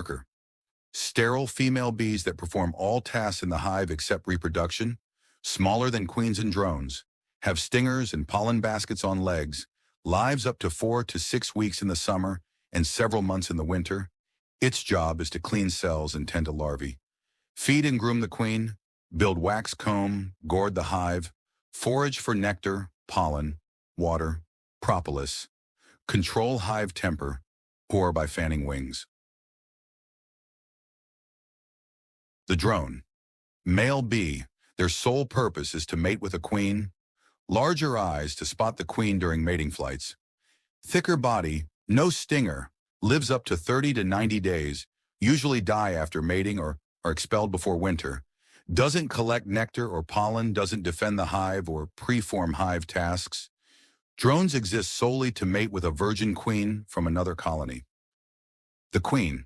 worker. Sterile female bees that perform all tasks in the hive except reproduction, smaller than queens and drones, have stingers and pollen baskets on legs, lives up to 4 to 6 weeks in the summer and several months in the winter. Its job is to clean cells and tend to larvae, feed and groom the queen, build wax comb, gourd the hive, forage for nectar, pollen, water, propolis, control hive temper, or by fanning wings. The drone. Male bee, their sole purpose is to mate with a queen, larger eyes to spot the queen during mating flights, thicker body, no stinger, lives up to 30 to 90 days, usually die after mating or are expelled before winter, doesn't collect nectar or pollen, doesn't defend the hive or preform hive tasks. Drones exist solely to mate with a virgin queen from another colony. The queen,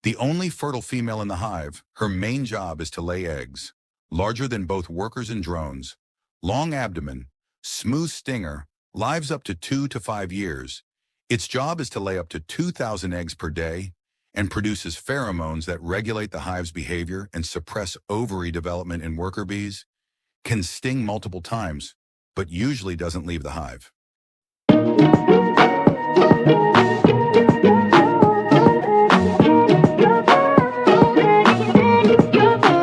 the only fertile female in the hive, her main job is to lay eggs, larger than both workers and drones, long abdomen, smooth stinger, lives up to 2 to 5 years. Its job is to lay up to 2,000 eggs per day and produces pheromones that regulate the hive's behavior and suppress ovary development in worker bees, can sting multiple times, but usually doesn't leave the hive.